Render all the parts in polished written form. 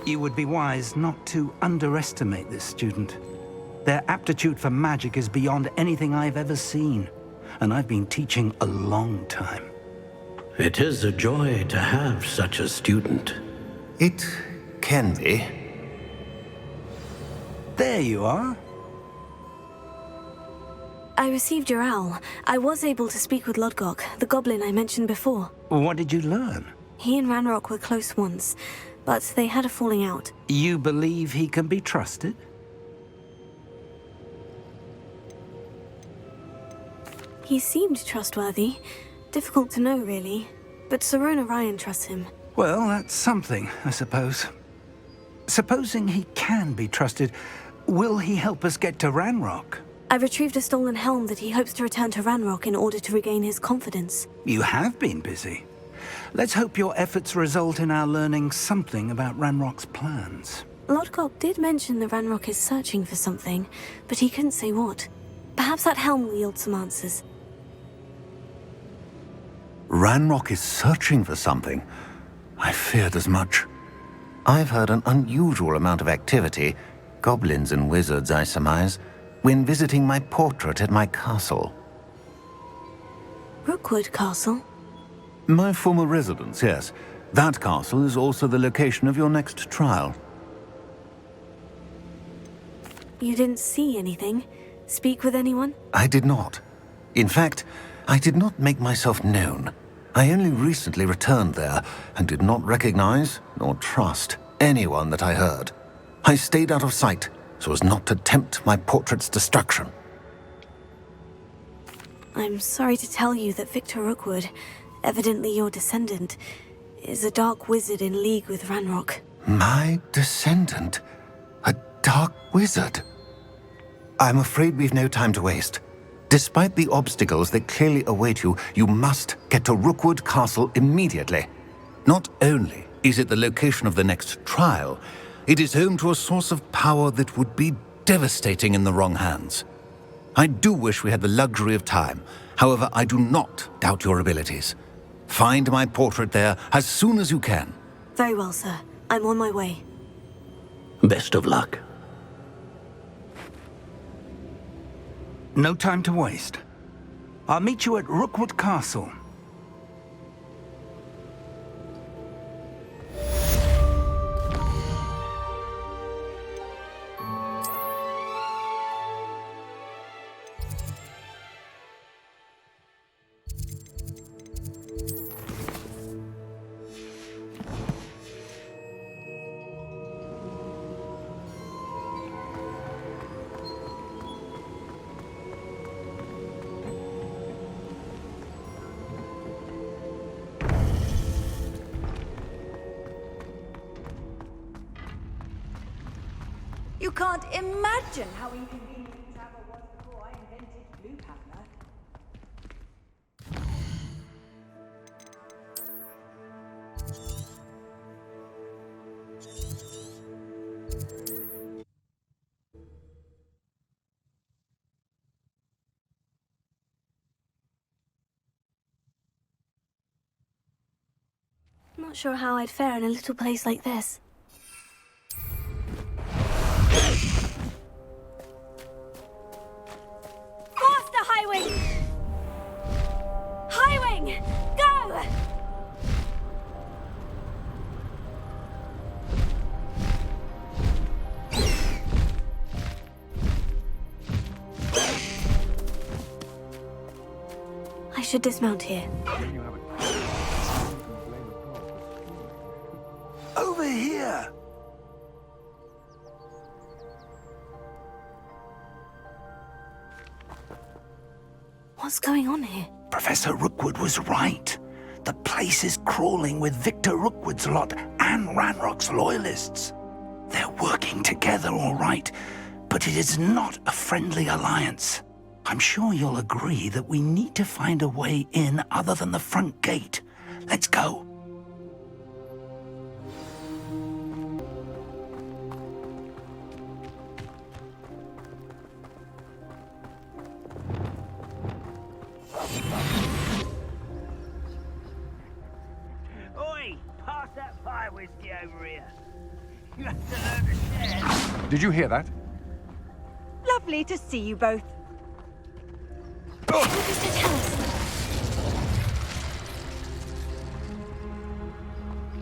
You would be wise not to underestimate this student. Their aptitude for magic is beyond anything I've ever seen, and I've been teaching a long time. It is a joy to have such a student. It can be. There you are. I received your owl. I was able to speak with Lodgok, the goblin I mentioned before. What did you learn? He and Ranrock were close once, but they had a falling out. You believe he can be trusted? He seemed trustworthy. Difficult to know, really. But Sirona Ryan trusts him. Well, that's something, I suppose. Supposing he can be trusted, will he help us get to Ranrock? I retrieved a stolen helm that he hopes to return to Ranrock in order to regain his confidence. You have been busy. Let's hope your efforts result in our learning something about Ranrock's plans. Lodgok did mention that Ranrock is searching for something, but he couldn't say what. Perhaps that helm will yield some answers. Ranrock is searching for something. I feared as much. I've heard an unusual amount of activity, goblins and wizards, I surmise, when visiting my portrait at my castle. Rookwood Castle? My former residence, yes. That castle is also the location of your next trial. You didn't see anything? Speak with anyone? I did not. In fact, I did not make myself known. I only recently returned there and did not recognize nor trust anyone that I heard. I stayed out of sight so as not to tempt my portrait's destruction. I'm sorry to tell you that Victor Rookwood, evidently your descendant, is a dark wizard in league with Ranrock. My descendant? A dark wizard? I'm afraid we've no time to waste. Despite the obstacles that clearly await you, you must get to Rookwood Castle immediately. Not only is it the location of the next trial, it is home to a source of power that would be devastating in the wrong hands. I do wish we had the luxury of time. However, I do not doubt your abilities. Find my portrait there as soon as you can. Very well, sir. I'm on my way. Best of luck. No time to waste. I'll meet you at Rookwood Castle. You can't imagine how inconvenient travel was before I invented Blue Panther. Not sure how I'd fare in a little place like this. Faster, Highwing! Highwing! Go! I should dismount here. Over here! What's going on here? Professor Rookwood was right. The place is crawling with Victor Rookwood's lot and Ranrock's loyalists. They're working together, all right, but it is not a friendly alliance. I'm sure you'll agree that we need to find a way in other than the front gate. Let's go. Oi! Pass that fire whiskey over here. Did you hear that? Lovely to see you both. What does it tell us?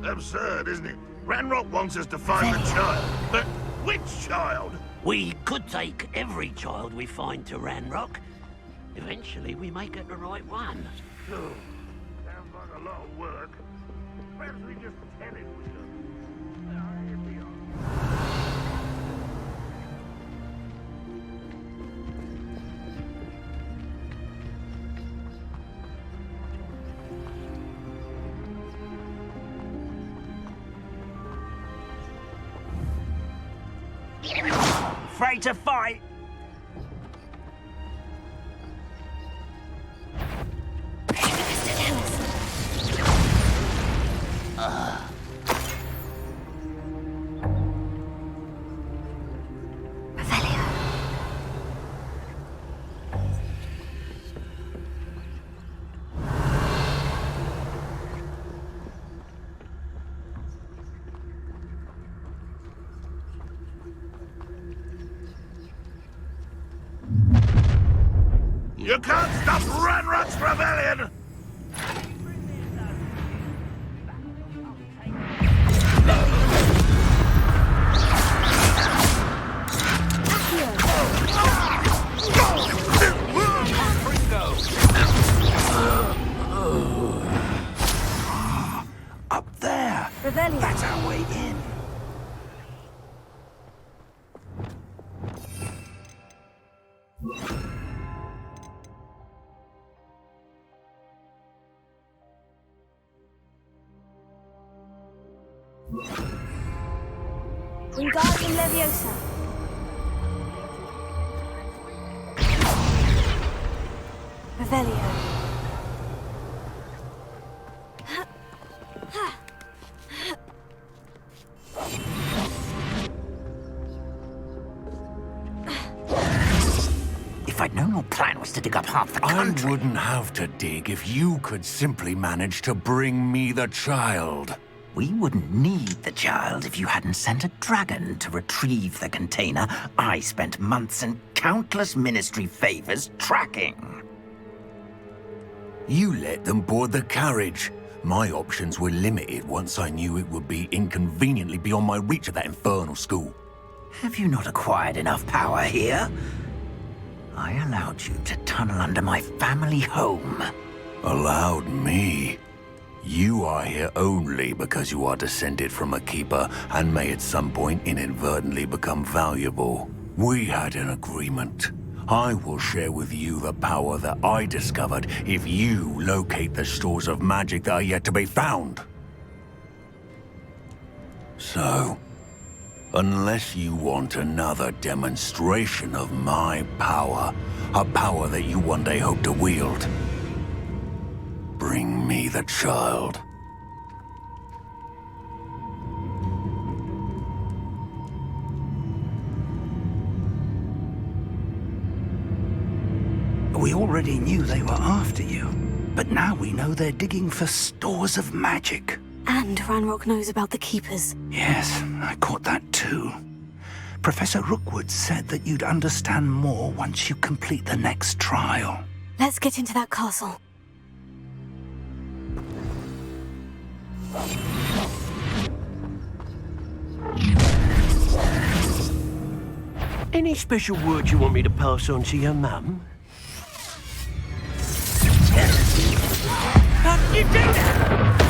Absurd, isn't it? Ranrock wants us to find the child. But which child? We could take every child we find to Ranrock. Eventually, we may get the right one. Oh, sounds like a lot of work. Perhaps we just tell it we do. Here we are. Afraid to fight? What does it tell us? Revelio. You can't stop Ranrock's rebellion! Up there. Revelio. That's our way in. Wingardium Leviosa. Revelio. If I'd known your plan was to dig up half the I country... wouldn't have to dig if you could simply manage to bring me the child. We wouldn't need the child if you hadn't sent a dragon to retrieve the container I spent months and countless ministry favors tracking. You let them board the carriage. My options were limited once I knew it would be inconveniently beyond my reach at that infernal school. Have you not acquired enough power here? I allowed you to tunnel under my family home. Allowed me? You are here only because you are descended from a keeper and may at some point inadvertently become valuable. We had an agreement. I will share with you the power that I discovered if you locate the stores of magic that are yet to be found. So, unless you want another demonstration of my power, a power that you one day hope to wield, bring me the child. We already knew they were after you, but now we know they're digging for stores of magic. And Ranrock knows about the Keepers. Yes, I caught that too. Professor Rookwood said that you'd understand more once you complete the next trial. Let's get into that castle. Any special word you want me to pass on to your mum? How did you do that?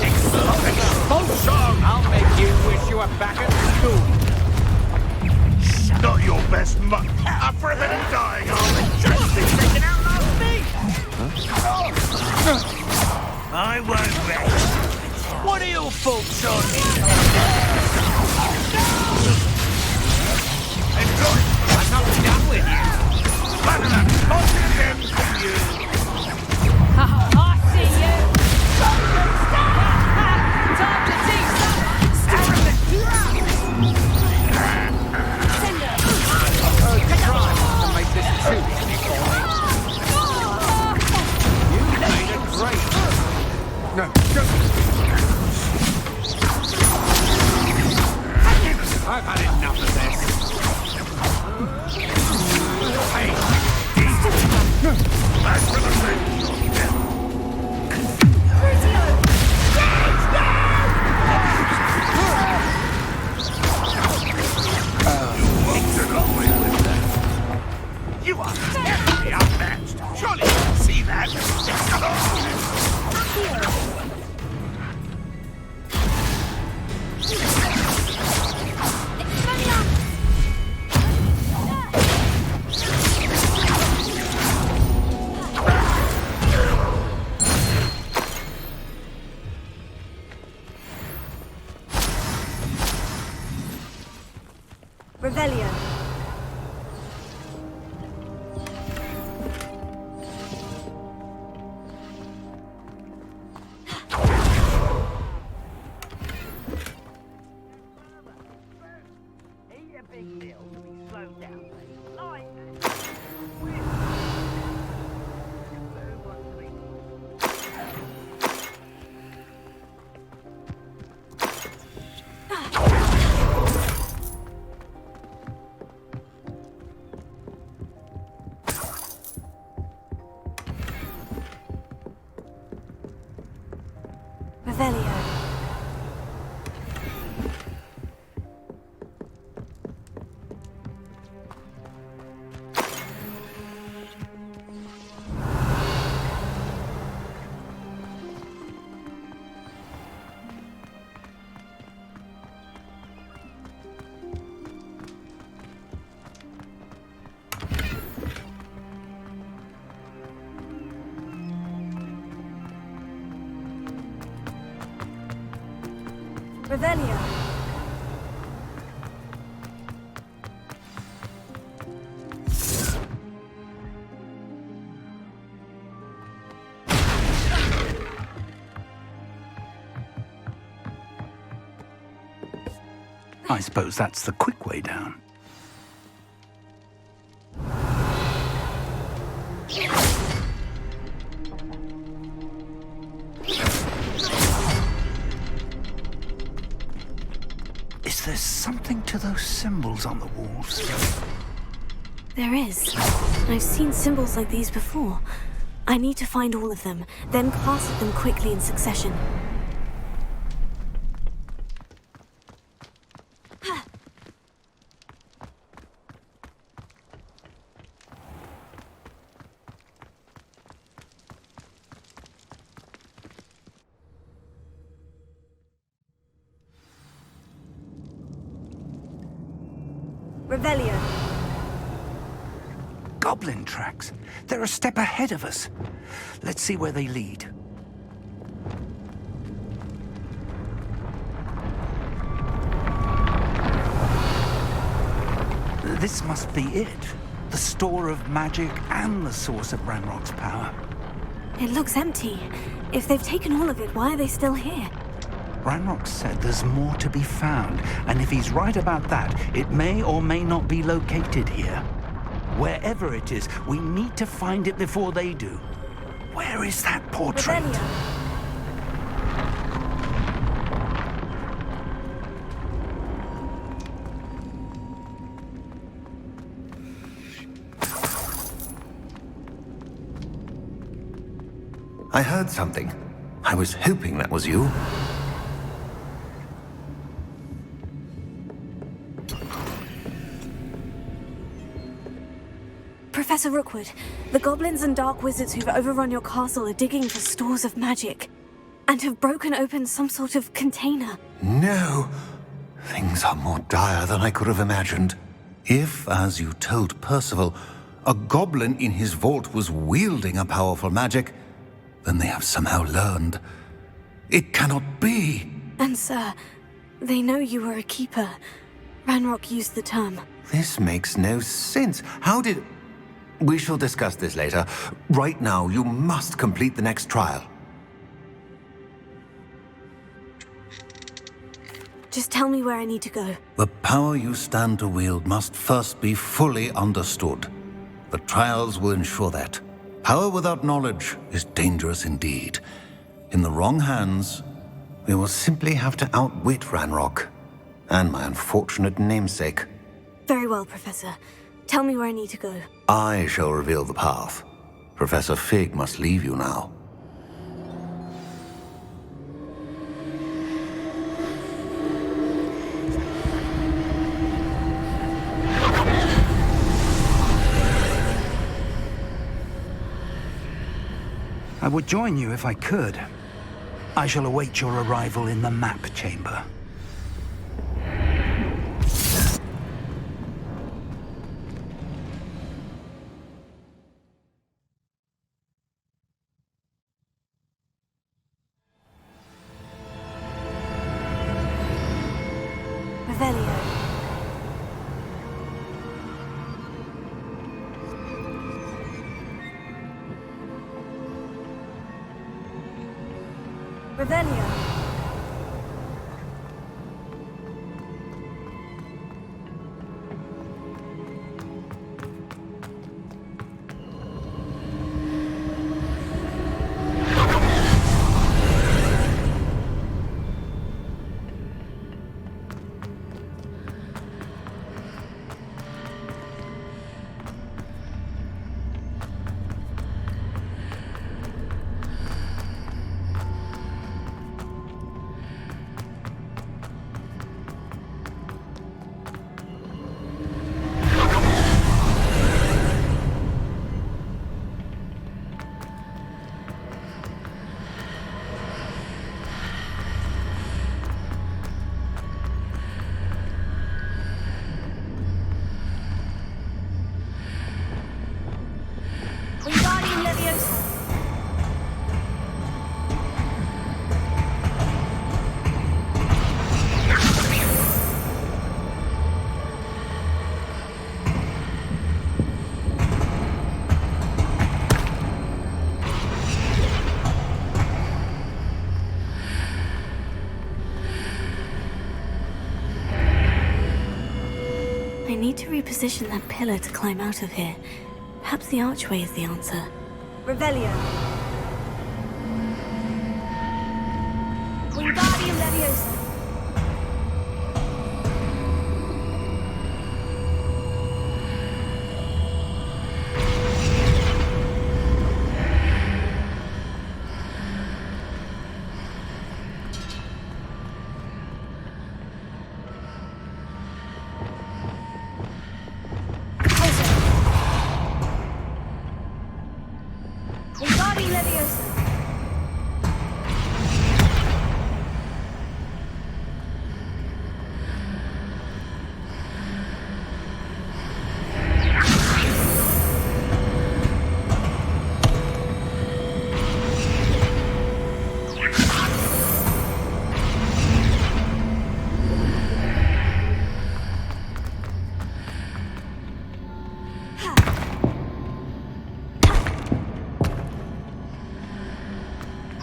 Expulsion! I'll make you wish you were back at school. Not your best mutt. Up for a bit of dying, are we? Just been taken out last week! I won't rest. What are your thoughts on I'm not done with you. Banana, on again from you! I see you! Time to teach someone! Try to make this too easy for me. You made it great. No, don't. Revelio. Eat a big meal to be slowed down, mate. Like Revelio. Revelio. I suppose that's the quick way down. Is there something to those symbols on the walls? There is. I've seen symbols like these before. I need to find all of them, then cast at them quickly in succession. Revelio. Goblin tracks. They're a step ahead of us. Let's see where they lead. This must be it. The store of magic and the source of Ranrock's power. It looks empty. If they've taken all of it, why are they still here? Ranrock said there's more to be found, and if he's right about that, it may or may not be located here. Wherever it is, we need to find it before they do. Where is that portrait? Revelio. I heard something. I was hoping that was you. Professor Rookwood, the goblins and dark wizards who've overrun your castle are digging for stores of magic and have broken open some sort of container. No. Things are more dire than I could have imagined. If, as you told Percival, a goblin in his vault was wielding a powerful magic, then they have somehow learned. It cannot be. And sir, they know you were a keeper. Ranrock used the term. This makes no sense. How did... We shall discuss this later. Right now, you must complete the next trial. Just tell me where I need to go. The power you stand to wield must first be fully understood. The trials will ensure that. Power without knowledge is dangerous indeed. In the wrong hands, we will simply have to outwit Ranrock and my unfortunate namesake. Very well, Professor. Tell me where I need to go. I shall reveal the path. Professor Fig must leave you now. I would join you if I could. I shall await your arrival in the map chamber. Revelio. Revelio. Wingardium Leviosa. I need to reposition that pillar to climb out of here. Perhaps the archway is the answer. Revelio. Wingardium Leviosa. Wingardium Leviosa.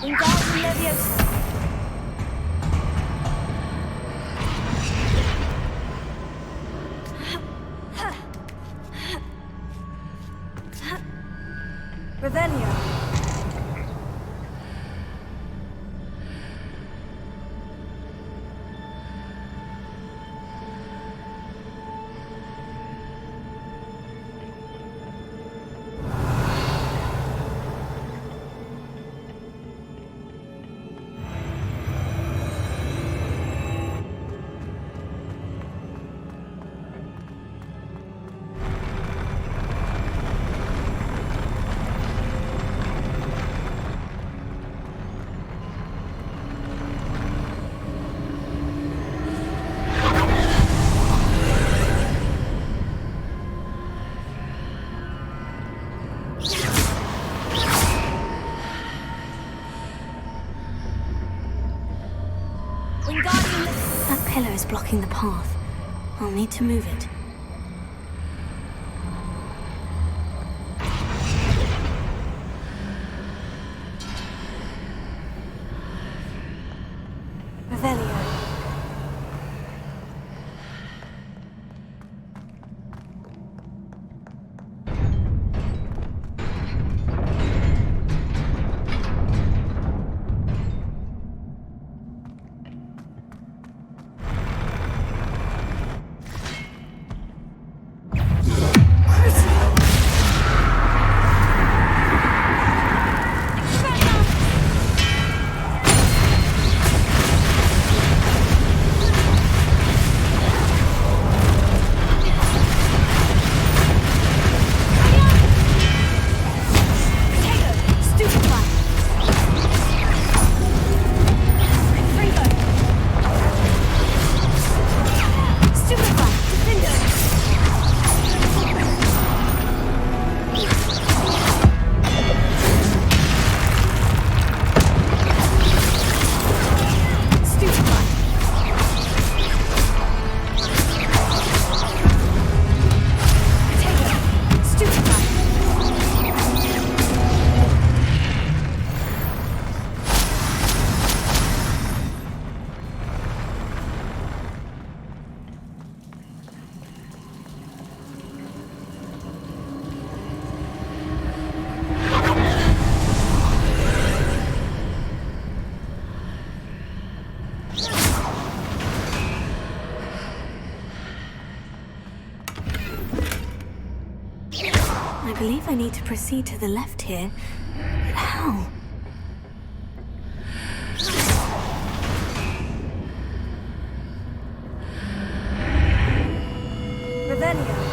Wingardium Leviosa. Revelio. That pillar is blocking the path. I'll need to move it. Revelio. believe I need to proceed to the left here. But how? Revelio.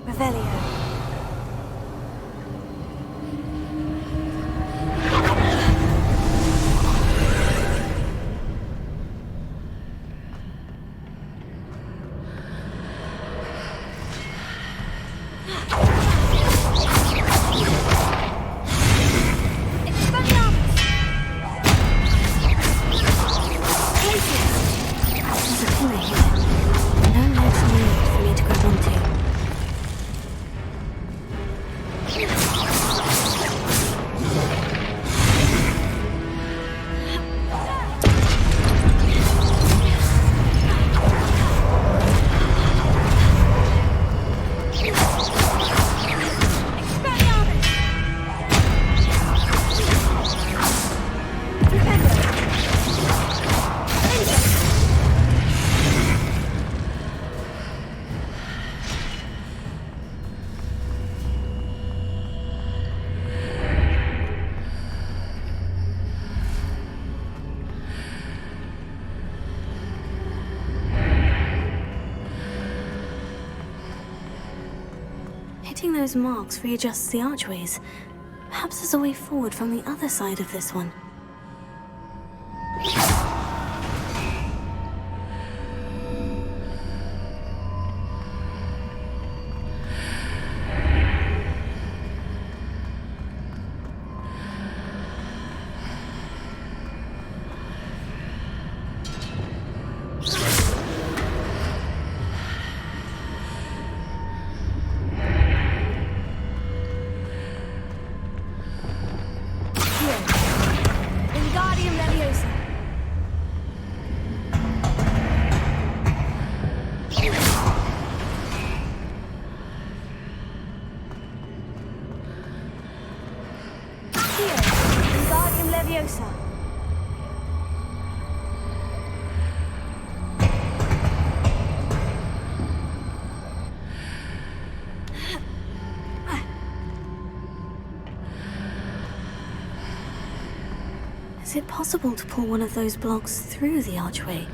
Revelio. There's a pillar here. No legs needed for me to grab onto. Hitting those marks readjusts the archways. Perhaps there's a way forward from the other side of this one. Is it possible to pull one of those blocks through the archway?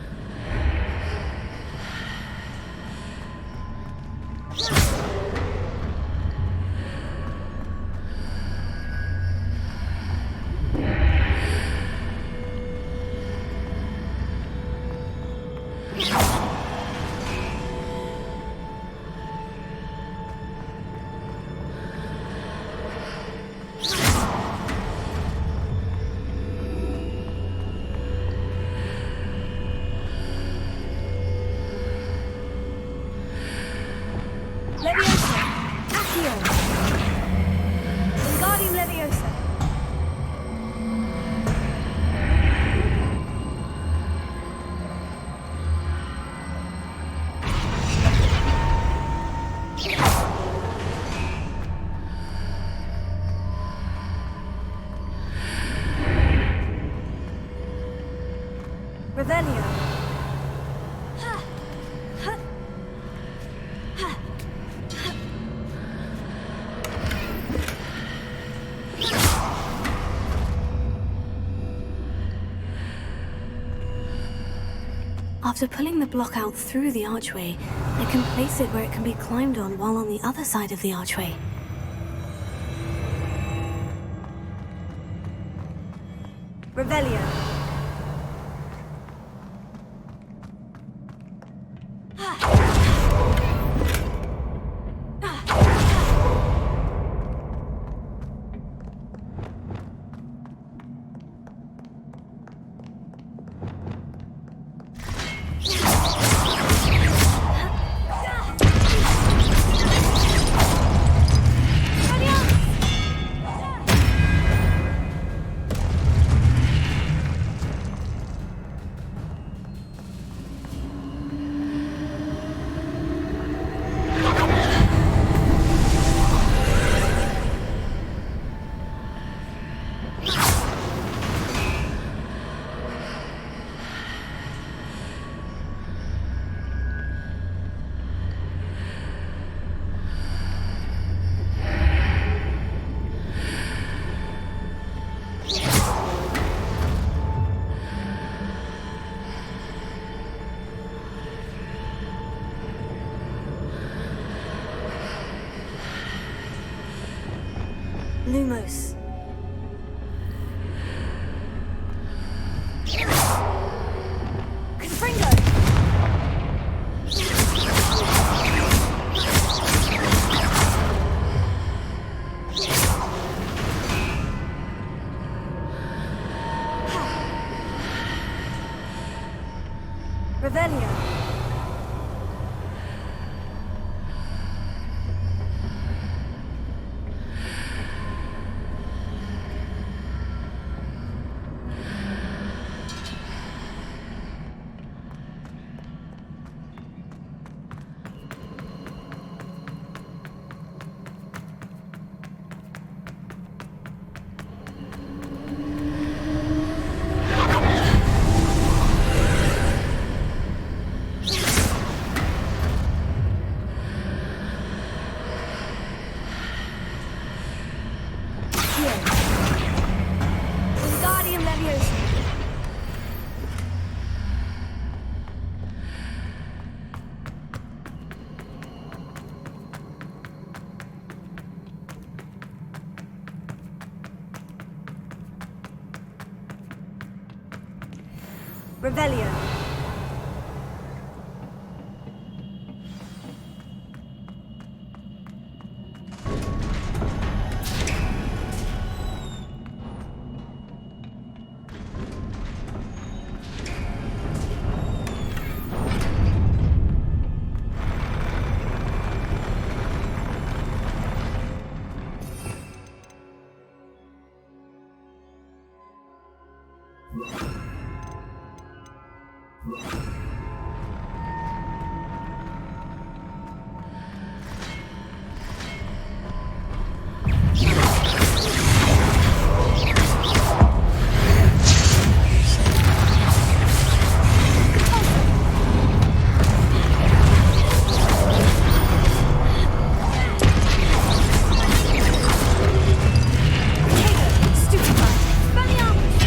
Revelio. After pulling the block out through the archway, I can place it where it can be climbed on while on the other side of the archway. Revelio. Lumos. Confringo! Revelio. Wingardium Leviosa. Revelio. Stupefy. Spelliarmus.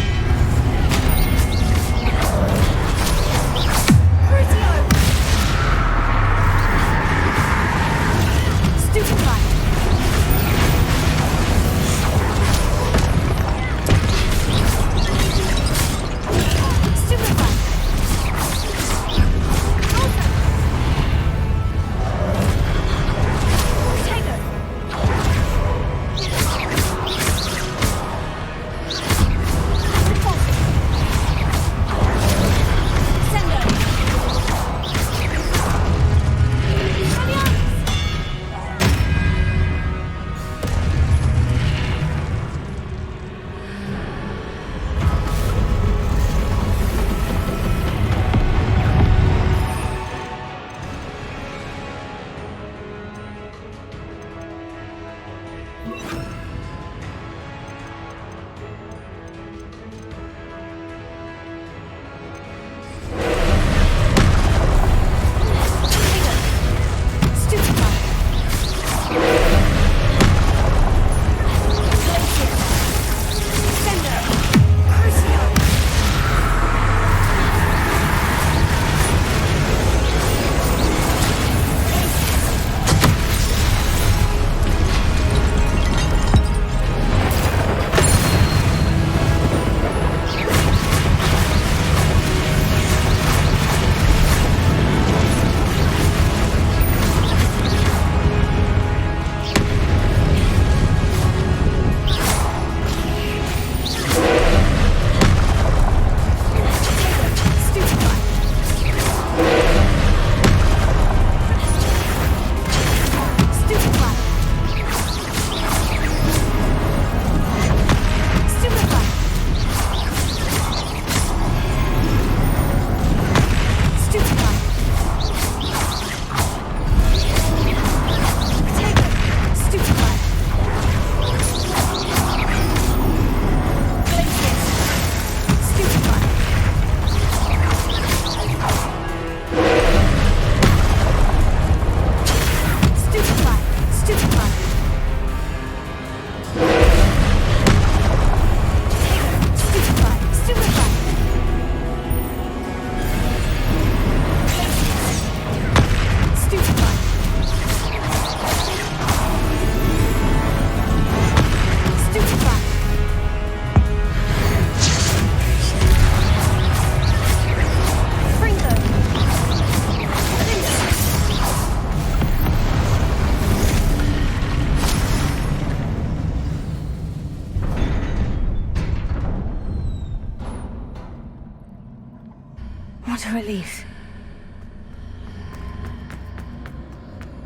What a relief.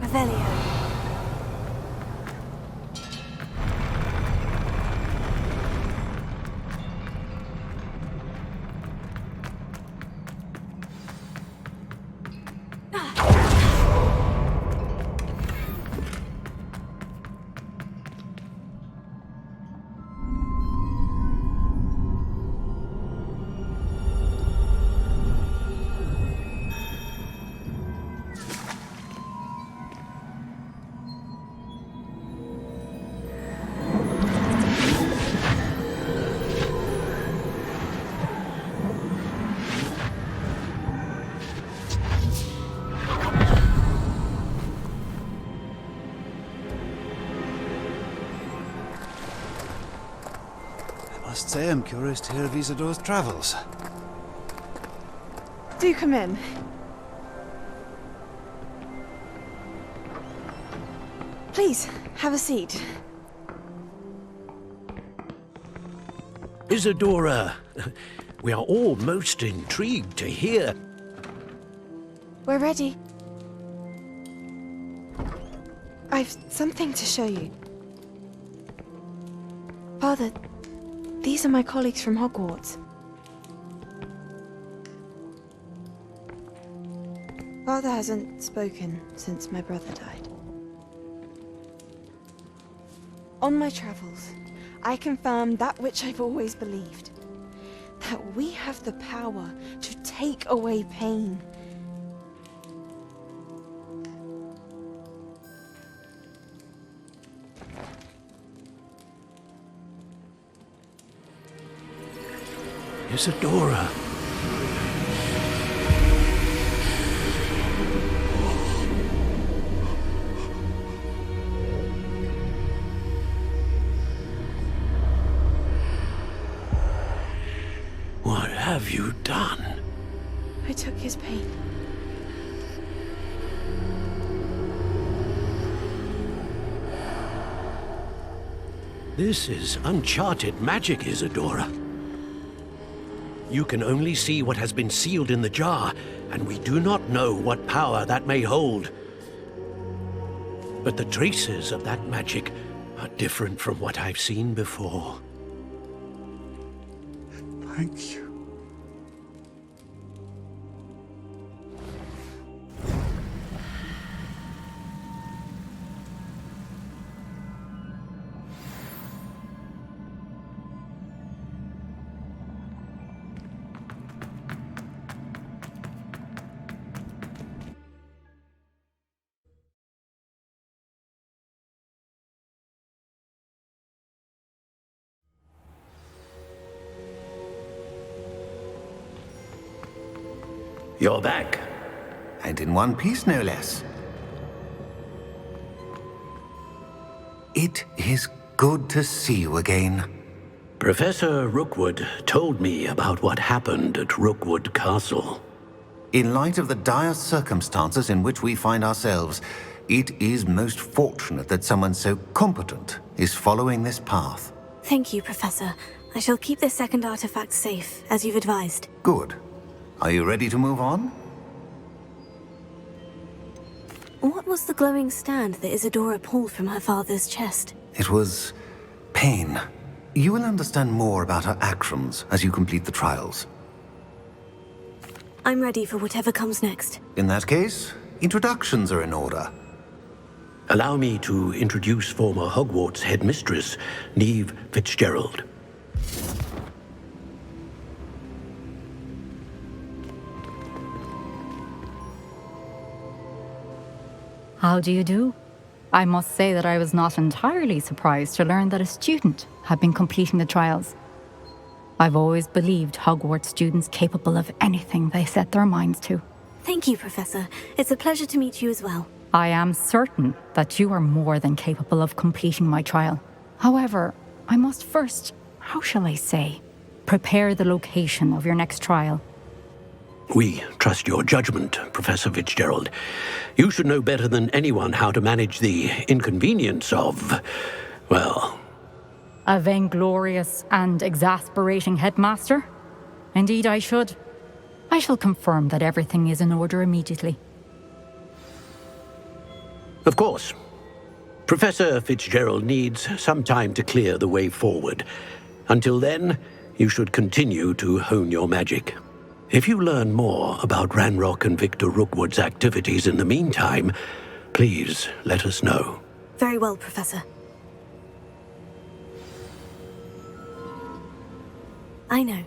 Revelio. I must say I'm curious to hear of Isadore's travels. Do come in. Please, have a seat. Isadora, we are all most intrigued to hear. We're ready. I've something to show you. Father, these are my colleagues from Hogwarts. Father hasn't spoken since my brother died. On my travels, I confirmed that which I've always believed. That we have the power to take away pain. Isadora. What have you done? I took his pain. This is uncharted magic, Isadora. You can only see what has been sealed in the jar, and we do not know what power that may hold. But the traces of that magic are different from what I've seen before. Thank you. You're back. And in one piece, no less. It is good to see you again. Professor Rookwood told me about what happened at Rookwood Castle. In light of the dire circumstances in which we find ourselves, it is most fortunate that someone so competent is following this path. Thank you, Professor. I shall keep this second artifact safe, as you've advised. Good. Are you ready to move on? What was the glowing stand that Isadora pulled from her father's chest? It was pain. You will understand more about her actions as you complete the trials. I'm ready for whatever comes next. In that case, introductions are in order. Allow me to introduce former Hogwarts headmistress, Neve Fitzgerald. How do you do? I must say that I was not entirely surprised to learn that a student had been completing the trials. I've always believed Hogwarts students capable of anything they set their minds to. Thank you, Professor. It's a pleasure to meet you as well. I am certain that you are more than capable of completing my trial. However, I must first, how shall I say, prepare the location of your next trial. We trust your judgment, Professor Fitzgerald. You should know better than anyone how to manage the inconvenience of, well... A vainglorious and exasperating headmaster? Indeed I should. I shall confirm that everything is in order immediately. Of course. Professor Fitzgerald needs some time to clear the way forward. Until then, you should continue to hone your magic. If you learn more about Ranrock and Victor Rookwood's activities in the meantime, please let us know. Very well, Professor. I know.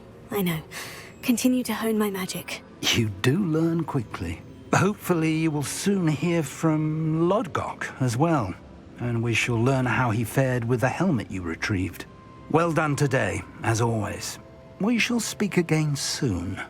Continue to hone my magic. You do learn quickly. Hopefully you will soon hear from Lodgok as well, and we shall learn how he fared with the helmet you retrieved. Well done today, as always. We shall speak again soon.